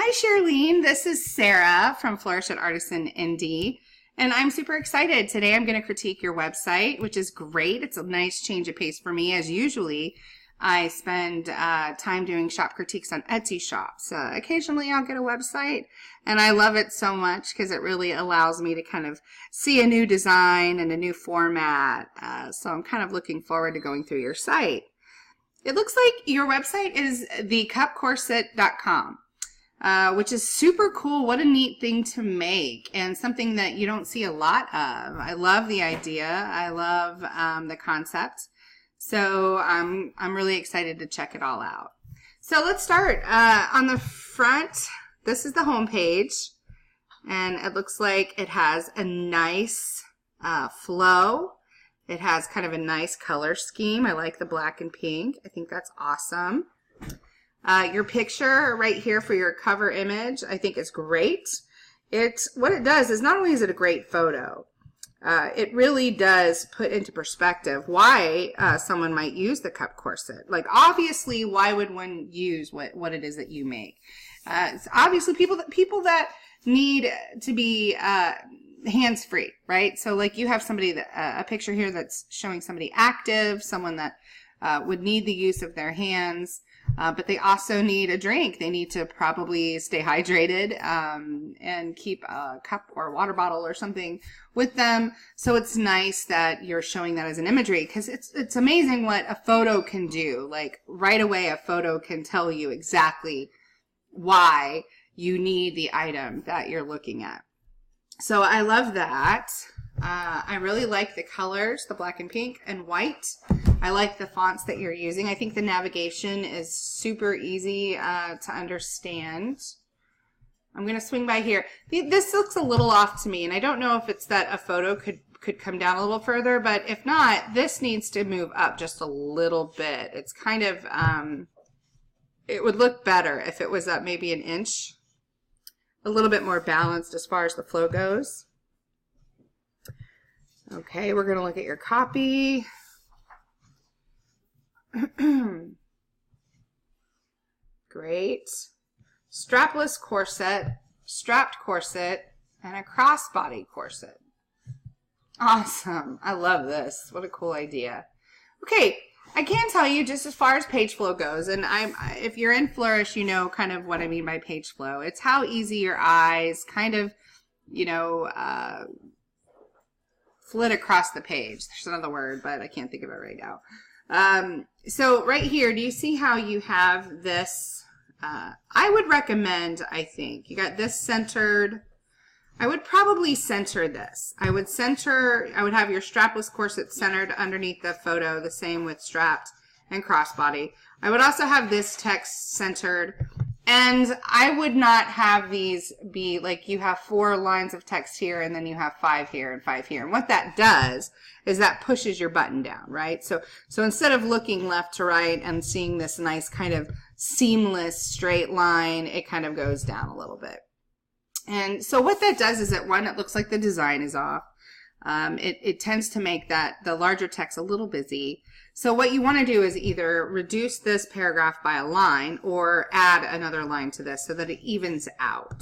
Hi, Charlene. This is Sarah from Flourish at Artisan ND, and I'm super excited. Today I'm going to critique your website, which is great. It's a nice change of pace for me, as usually I spend time doing shop critiques on Etsy shops. Occasionally I'll get a website, and I love it so much because it really allows me to kind of see a new design and a new format. So I'm kind of looking forward to going through your site. It looks like your website is thecupcorset.com. Which is super cool. What a neat thing to make, and something that you don't see a lot of. I love the idea. I love the concept. So I'm really excited to check it all out. So let's start. On the front, this is the home page, and it looks like it has a nice flow. It has kind of a nice color scheme. I like the black and pink. I think that's awesome. Your picture right here for your cover image, I think is great. What it does is not only is it a great photo, it really does put into perspective why someone might use the cup corset. Like, obviously, why would one use what it is that you make? It's obviously people that need to be hands-free, right? So like you have somebody a picture here that's showing somebody active, someone that would need the use of their hands. But they also need a drink. They need to probably stay hydrated and keep a cup or a water bottle or something with them. So it's nice that you're showing that as an imagery, because it's amazing what a photo can do. Like, right away, a photo can tell you exactly why you need the item that you're looking at. So I love that. I really like the colors, the black and pink and white. I like the fonts that you're using. I think the navigation is super easy to understand. I'm going to swing by here. This looks a little off to me, and I don't know if it's that a photo could come down a little further, but if not, this needs to move up just a little bit. It's kind of, it would look better if it was up maybe an inch, a little bit more balanced as far as the flow goes. Okay, we're going to look at your copy. Great. Strapless corset, strapped corset, and a crossbody corset. Awesome. I love this. What a cool idea. Okay, I can tell you just as far as page flow goes, and if you're in Flourish, you know kind of what I mean by page flow. It's how easy your eyes kind of, flit across the page. There's another word, but I can't think of it right now. So right here, do you see how you have this? I would recommend, I think, you got this centered. I would probably center this. I would have your strapless corset centered underneath the photo, the same with strapped and crossbody. I would also have this text centered. And I would not have these be like you have 4 lines of text here and then you have 5 here and 5 here. And what that does is that pushes your button down, right? So instead of looking left to right and seeing this nice kind of seamless straight line, it kind of goes down a little bit. And so what that does is that, one, it looks like the design is off. It tends to make the larger text a little busy. So what you want to do is either reduce this paragraph by a line or add another line to this so that it evens out.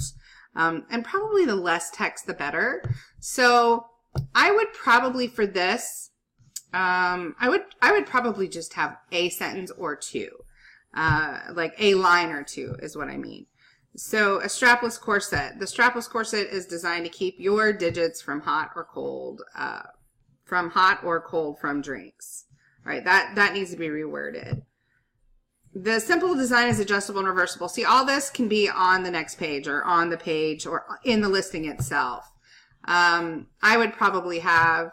And probably the less text, the better. So I would probably, for this, I would probably just have a sentence or two. Like a line or two is what I mean. So a strapless corset. The strapless corset is designed to keep your digits from hot or cold from drinks. All right, that needs to be reworded. The simple design is adjustable and reversible. See, all this can be on the next page or on the page or in the listing itself. I would probably have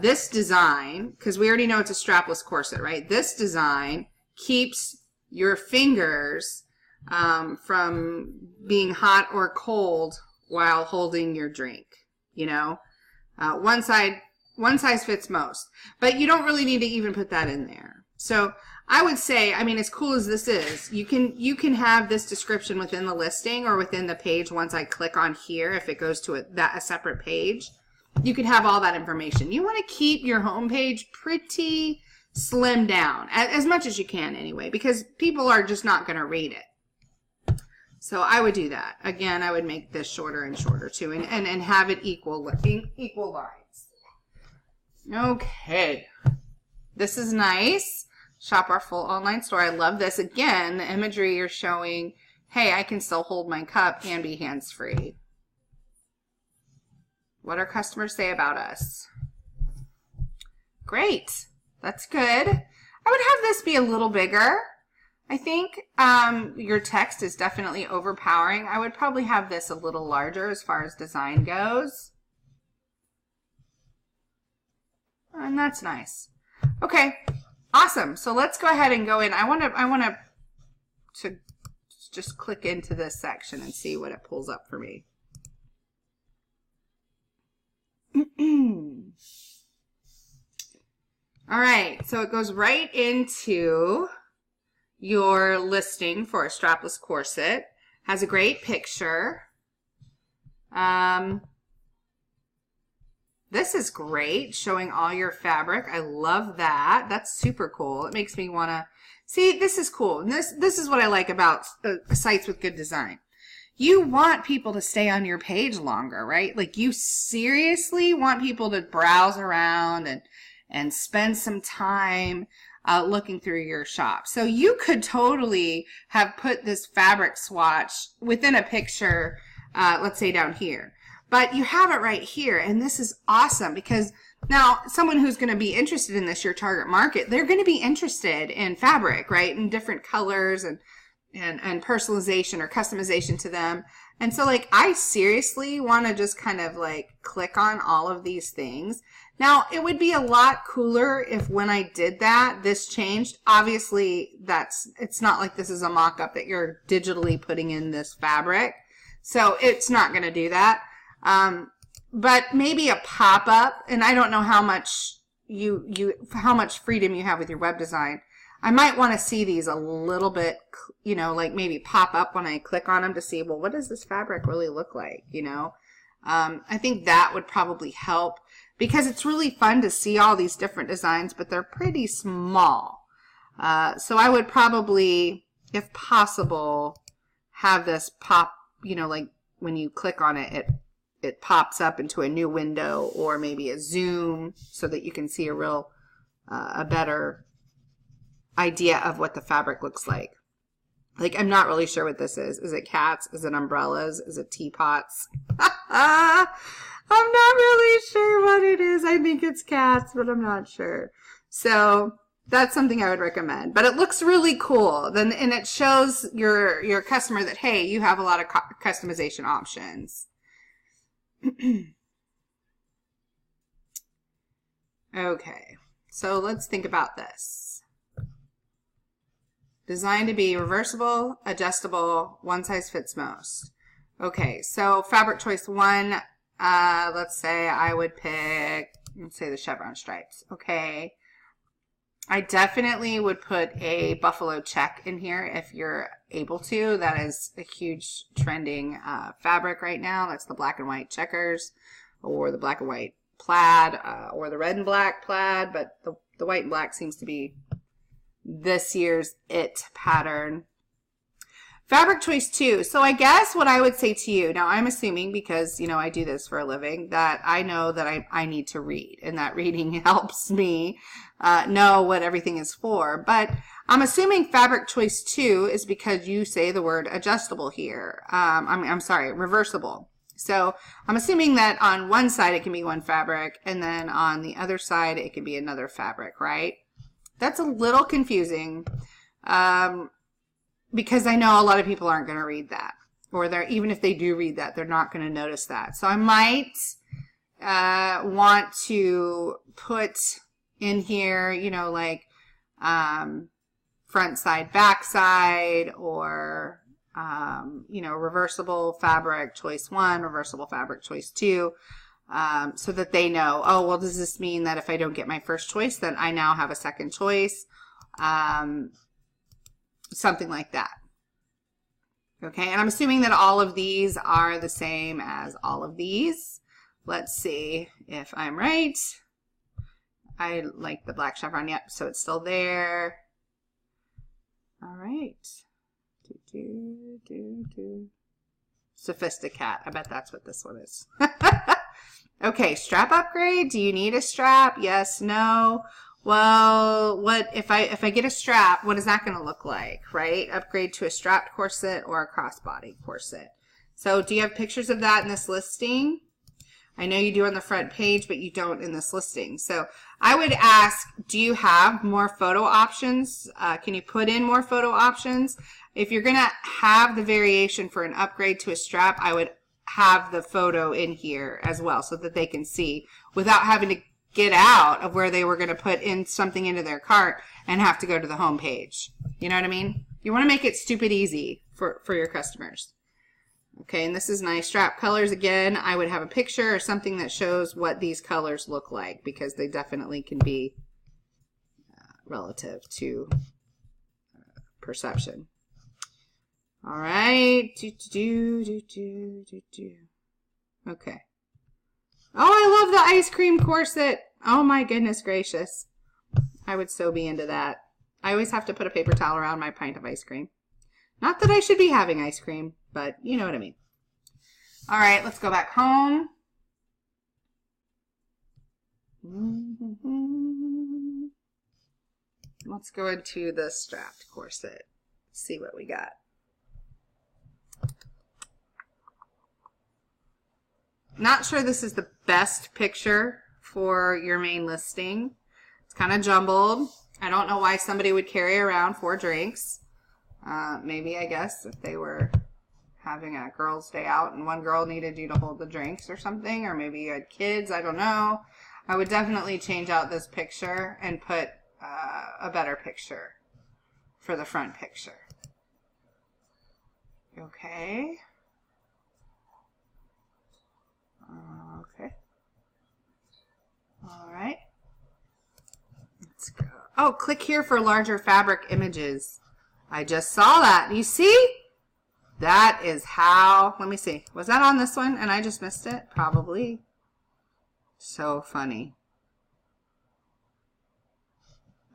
this design, because we already know it's a strapless corset, right? This design keeps your fingers from being hot or cold while holding your drink, One size fits most, but you don't really need to even put that in there. So I would say, I mean, as cool as this is, you can have this description within the listing or within the page. Once I click on here, if it goes to a separate page, you can have all that information. You want to keep your home page pretty slimmed down, as much as you can anyway, because people are just not going to read it. So I would do that. Again, I would make this shorter and shorter too, and have it equal lines. Okay. This is nice. Shop our full online store. I love this. Again, the imagery you're showing, hey, I can still hold my cup and be hands-free. What our customers say about us. Great. That's good. I would have this be a little bigger. I think your text is definitely overpowering. I would probably have this a little larger as far as design goes. And that's nice. Okay, awesome. So let's go ahead and go in. I want to just click into this section and see what it pulls up for me. All right, so it goes right into your listing for a strapless corset. Has a great picture. This is great, showing all your fabric. I love that. That's super cool. It makes me want to see. This is cool. And this is what I like about sites with good design. You want people to stay on your page longer, right? Like, you seriously want people to browse around and spend some time looking through your shop. So you could totally have put this fabric swatch within a picture, let's say down here. But you have it right here, and this is awesome because now someone who's going to be interested in this, your target market, they're going to be interested in fabric, right? In different colors and personalization or customization to them. And so, like, I seriously want to just kind of like click on all of these things. Now, it would be a lot cooler if when I did that, this changed. Obviously, it's not like this is a mock-up that you're digitally putting in this fabric. So it's not going to do that. But maybe a pop-up, and I don't know how much how much freedom you have with your web design. I might want to see these a little bit, you know, like maybe pop up when I click on them to see, well, what does this fabric really look like, you know? I think that would probably help because it's really fun to see all these different designs, but they're pretty small. So I would probably, if possible, have this pop, you know, like when you click on it, it pops up into a new window, or maybe a zoom so that you can see a better idea of what the fabric looks like. Like, I'm not really sure what this is. Is it cats? Is it umbrellas? Is it teapots? I'm not really sure what it is. I think it's cats, but I'm not sure. So that's something I would recommend. But it looks really cool. And it shows your customer that, hey, you have a lot of customization options. Okay, so let's think about this. Designed to be reversible, adjustable, one size fits most. Okay, so fabric choice 1, let's say I would pick, let's say the chevron stripes. Okay, I definitely would put a buffalo check in here if you're able to. That is a huge trending fabric right now. That's the black and white checkers, or the black and white plaid, or the red and black plaid, but the white and black seems to be this year's it pattern. Fabric choice 2. So I guess what I would say to you, now I'm assuming because, you know, I do this for a living, that I know that I need to read, and that reading helps me know what everything is for. But I'm assuming fabric choice 2 is because you say the word adjustable here. I'm sorry, reversible. So I'm assuming that on one side it can be one fabric, and then on the other side it can be another fabric, right? That's a little confusing because I know a lot of people aren't going to read that, or even if they do read that, they're not going to notice that. So I might want to put in here, you know, like front side, back side, or you know, reversible fabric choice 1, reversible fabric choice 2. So that they know, oh, well, does this mean that if I don't get my first choice, then I now have a second choice? Something like that. Okay, and I'm assuming that all of these are the same as all of these. Let's see if I'm right. I like the black chevron, yep, so it's still there. All right. Sophisticat. I bet that's what this one is. Okay, strap upgrade. Do you need a strap? Yes, no. Well, what if I get a strap, what is that going to look like, right? Upgrade to a strapped corset or a crossbody corset. So do you have pictures of that in this listing? I know you do on the front page, but you don't in this listing. So I would ask, do you have more photo options? Can you put in more photo options? If you're going to have the variation for an upgrade to a strap, I would have the photo in here as well so that they can see without having to get out of where they were going to put in something into their cart and have to go to the home page. You know what I mean? You want to make it stupid easy for your customers. Okay, and this is nice. Strap colors, again, I would have a picture or something that shows what these colors look like because they definitely can be relative to perception. All right. Okay. Oh, I love the ice cream corset. Oh my goodness gracious. I would so be into that. I always have to put a paper towel around my pint of ice cream. Not that I should be having ice cream, but you know what I mean. All right, let's go back home. Let's go into the strapped corset. See what we got. Not sure this is the best picture for your main listing. It's kind of jumbled. I don't know why somebody would carry around 4 drinks. Maybe, I guess, if they were having a girls' day out and one girl needed you to hold the drinks or something, or maybe you had kids, I don't know. I would definitely change out this picture and put a better picture for the front picture. Okay. Okay. All right. Let's go. Oh, click here for larger fabric images. I just saw that. You see? That is how, let me see. Was that on this one and I just missed it? Probably. So funny.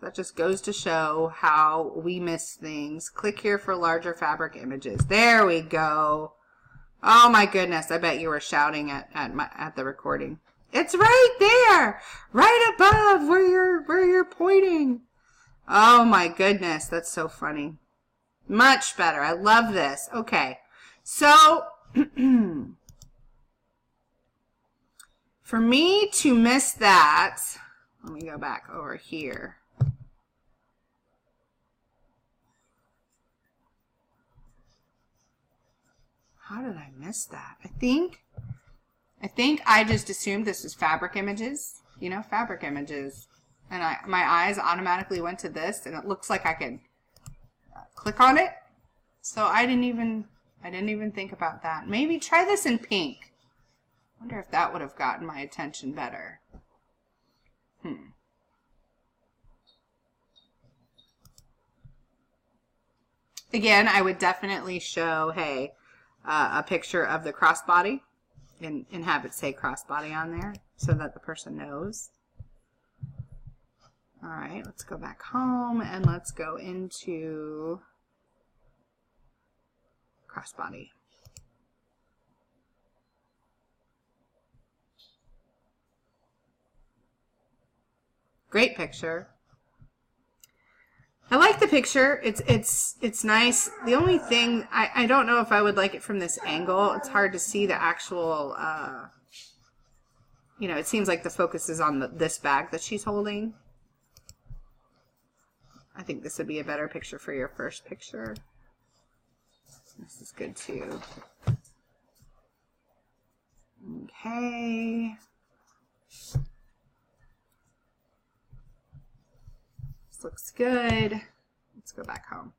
That just goes to show how we miss things. Click here for larger fabric images. There we go. Oh my goodness, I bet you were shouting at the recording. It's right there, right above where you're pointing. Oh my goodness, that's so funny. Much better. I love this. Okay, so for me to miss that, let me go back over here. How did I miss that? I think I just assumed this was fabric images, you know, fabric images. And my eyes automatically went to this, and it looks like I could click on it. So I didn't even think about that. Maybe try this in pink. I wonder if that would have gotten my attention better. Again, I would definitely show, hey, a picture of the crossbody and have it say crossbody on there so that the person knows. All right, let's go back home and let's go into crossbody. Great picture. I like the picture. It's nice. The only thing, I don't know if I would like it from this angle. It's hard to see the actual, you know, it seems like the focus is on this bag that she's holding. I think this would be a better picture for your first picture. This is good too. Okay. Looks good. Let's go back home.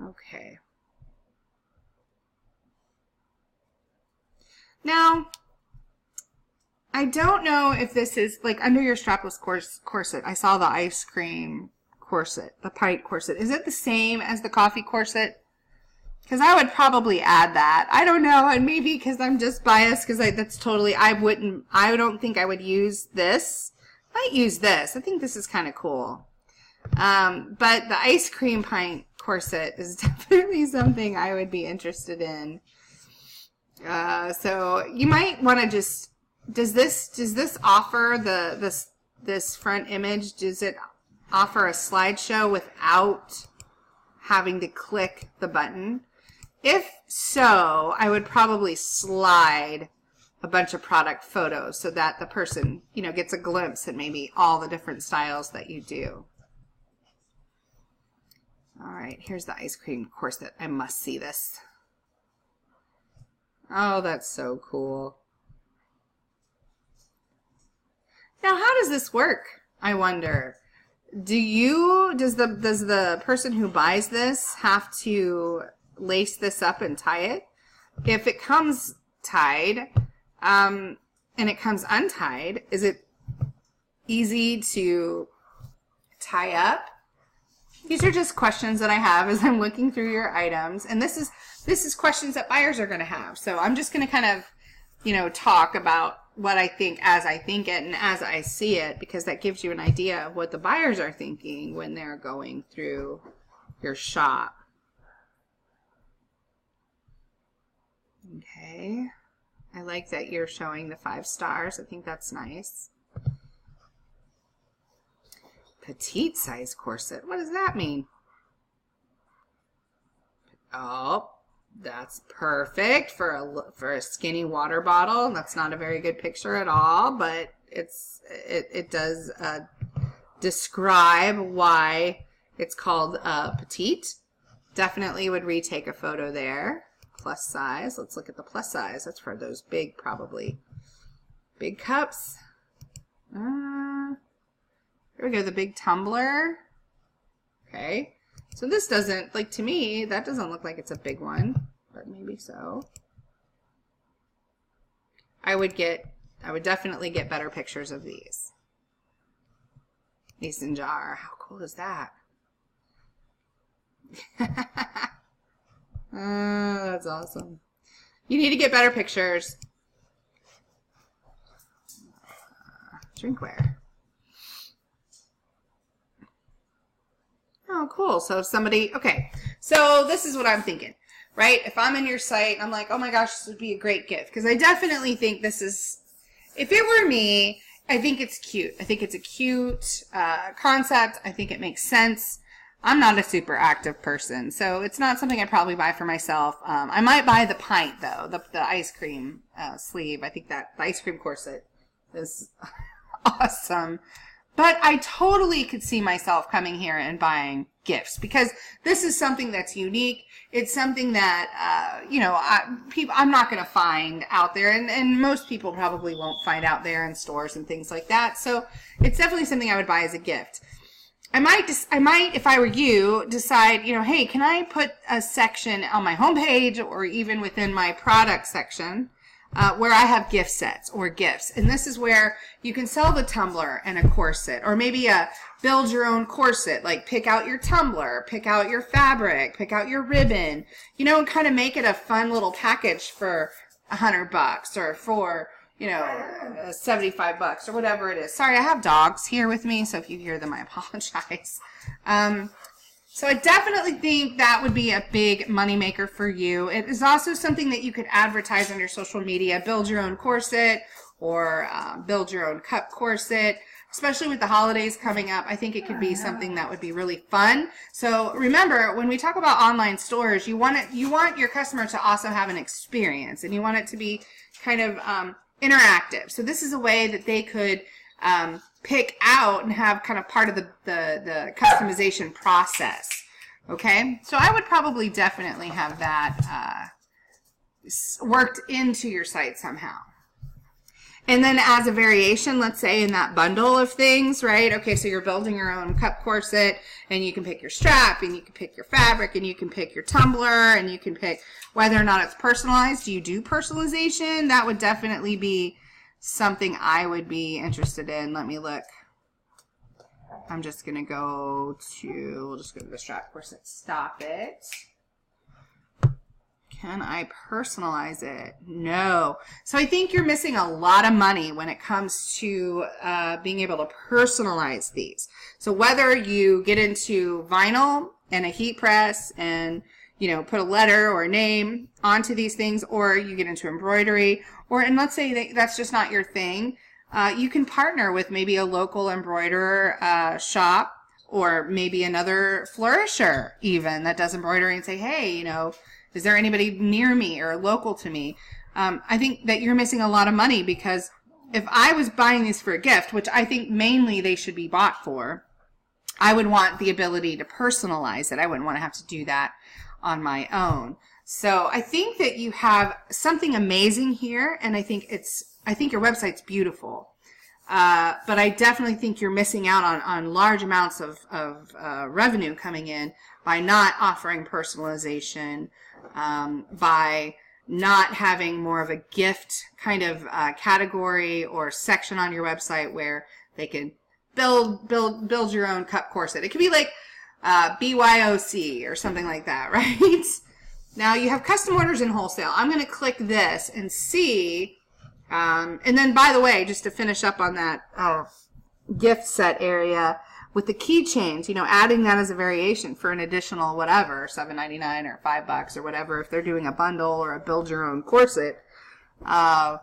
Okay. Now, I don't know if this is, like, under your strapless corset, I saw the ice cream corset, the pint corset. Is it the same as the coffee corset? Because I would probably add that. I don't know, and maybe because I'm just biased, because that's totally, I don't think I would use this. I might use this. I think this is kind of cool. But the ice cream pint corset is definitely something I would be interested in. So you might want to just, does this offer this front image, does it offer a slideshow without having to click the button? If so, I would probably slide a bunch of product photos so that the person, gets a glimpse at maybe all the different styles that you do. All right, here's the ice cream corset. I must see this. Oh, that's so cool. Now, how does this work? I wonder. Does the person who buys this have to lace this up and tie it? If it comes tied, and it comes untied, is it easy to tie up? These are just questions that I have as I'm looking through your items, and this is questions that buyers are going to have. So I'm just going to kind of, talk about what I think as I think it and as I see it, because that gives you an idea of what the buyers are thinking when they're going through your shop. Okay. I like that you're showing the 5 stars. I think that's nice. Petite size corset. What does that mean? Oh, that's perfect for a skinny water bottle. That's not a very good picture at all, but it does describe why it's called petite. Definitely would retake a photo there. Plus size. Let's look at the plus size. That's for those big, probably big cups. Here we go. The big tumbler. Okay. So this doesn't, like, to me, that doesn't look like it's a big one, but maybe so. I would definitely get better pictures of these. Mason jar. How cool is that? Oh, that's awesome. You need to get better pictures. Drinkware. Oh, cool. So if somebody, okay. So this is what I'm thinking, right? If I'm in your site, I'm like, oh my gosh, this would be a great gift. Because I definitely think this is, if it were me, I think it's cute. I think it's a cute concept. I think it makes sense. I'm not a super active person, so it's not something I'd probably buy for myself. I might buy the pint, though, the ice cream sleeve. I think that the ice cream corset is awesome. But I totally could see myself coming here and buying gifts, because this is something that's unique. It's something that, I'm not going to find out there, and most people probably won't find out there in stores and things like that. So it's definitely something I would buy as a gift. I might, if I were you, decide, hey, can I put a section on my homepage or even within my product section where I have gift sets or gifts. And this is where you can sell the tumbler and a corset, or maybe a build your own corset, like pick out your tumbler, pick out your fabric, pick out your ribbon, and kind of make it a fun little package for $100 or for, $75 or whatever it is. Sorry, I have dogs here with me, so if you hear them, I apologize. So I definitely think that would be a big moneymaker for you. It is also something that you could advertise on your social media. Build your own corset, or build your own cup corset. Especially with the holidays coming up, I think it could be something that would be really fun. So remember, when we talk about online stores, you want your customer to also have an experience, and you want it to be kind of interactive. So this is a way that they could pick out and have kind of part of the customization process. Okay, so I would probably definitely have that worked into your site somehow. And then as a variation, let's say in that bundle of things, right? Okay, so you're building your own cup corset, and you can pick your strap, and you can pick your fabric, and you can pick your tumbler, and you can pick whether or not it's personalized. Do you do personalization? That would definitely be something I would be interested in. Let me look. I'm just going to we'll just go to the strap corset. Stop it. Can I personalize it? No. So I think you're missing a lot of money when it comes to being able to personalize these. So whether you get into vinyl and a heat press and, you know, put a letter or a name onto these things, or you get into embroidery, and let's say that's just not your thing, you can partner with maybe a local embroiderer shop, or maybe another flourisher even that does embroidery, and say, hey, you know, is there anybody near me or local to me? I think that you're missing a lot of money, because if I was buying these for a gift, which I think mainly they should be bought for, I would want the ability to personalize it. I wouldn't want to have to do that on my own. So I think that you have something amazing here, and I think your website's beautiful. But I definitely think you're missing out on large amounts of revenue coming in by not offering personalization, by not having more of a gift kind of category or section on your website where they can build your own cup corset. It could be like BYOC or something like that, right? Now you have custom orders and wholesale. I'm going to click this and see. And then, by the way, just to finish up on that gift set area with the keychains, you know, adding that as a variation for an additional whatever, $7.99 or $5 or whatever, if they're doing a bundle or a build your own corset, I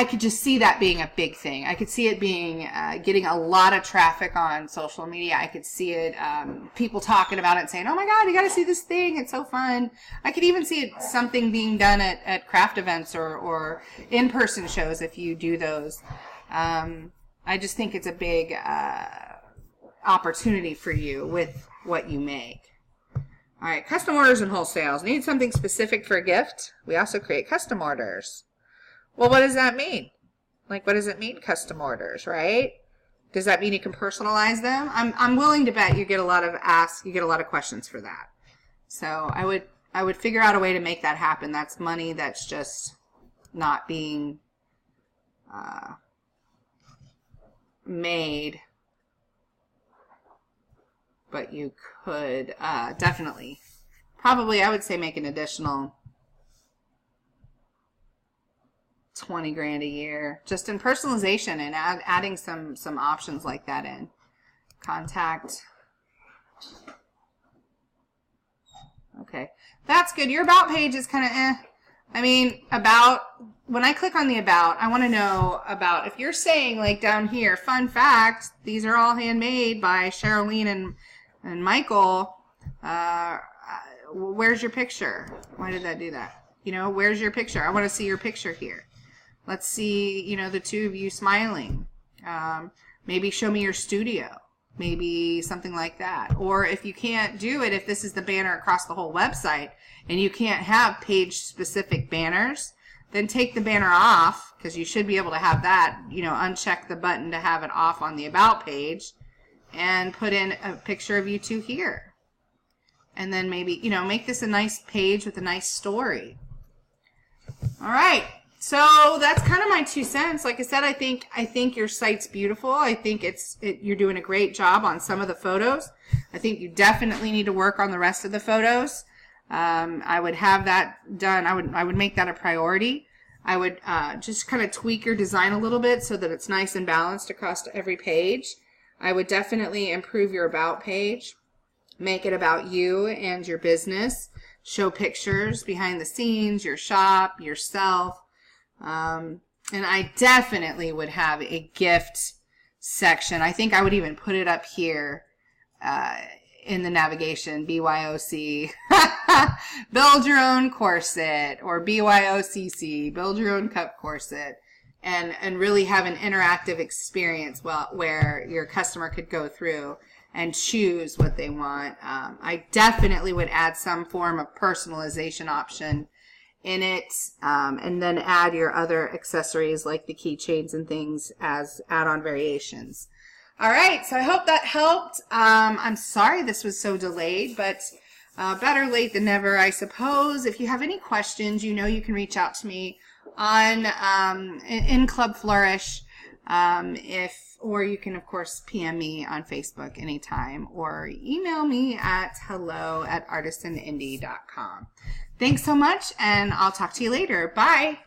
could just see that being a big thing. I could see it being getting a lot of traffic on social media. I could see it, people talking about it and saying, oh my God, you got to see this thing. It's so fun. I could even see it something being done at craft events or in-person shows if you do those. I just think it's a big opportunity for you with what you make. All right, custom orders and wholesales. Need something specific for a gift? We also create custom orders. Well, what does that mean? Like, what does it mean, custom orders, right? Does that mean you can personalize them? I'm willing to bet you get a lot of questions for that. So I would figure out a way to make that happen. That's money that's just not being made, but you could definitely, probably, I would say, make an additional 20 grand a year just in personalization and adding some options like that in. Contact. Okay, that's good. Your about page is kind of I mean, about, when I click on the about, I want to know about, if you're saying like down here, fun fact, these are all handmade by Cheryline and Michael, where's your picture? Why did that do that? You know, where's your picture? I want to see your picture here. Let's see, you know, the two of you smiling. Maybe show me your studio. Maybe something like that. Or if you can't do it, if this is the banner across the whole website and you can't have page-specific banners, then take the banner off, because you should be able to have that, you know, uncheck the button to have it off on the About page, and put in a picture of you two here. And then maybe, you know, make this a nice page with a nice story. All right. So that's kind of my 2 cents. Like I said, I think your site's beautiful. I think you're doing a great job on some of the photos. I think you definitely need to work on the rest of the photos. I would have that done. I would make that a priority. I would just kind of tweak your design a little bit so that it's nice and balanced across every page. I would definitely improve your About page. Make it about you and your business. Show pictures behind the scenes, your shop, yourself. And I definitely would have a gift section. I think I would even put it up here in the navigation, BYOC, build your own corset, or BYOCC, build your own cup corset, and really have an interactive experience where your customer could go through and choose what they want. I definitely would add some form of personalization option in it, and then add your other accessories like the keychains and things as add-on variations. All right, so I hope that helped. I'm sorry this was so delayed, but better late than never, I suppose. If you have any questions, you know you can reach out to me on in Club Flourish. Or you can, of course, PM me on Facebook anytime or email me at hello@artisanindie.com. Thanks so much, and I'll talk to you later. Bye.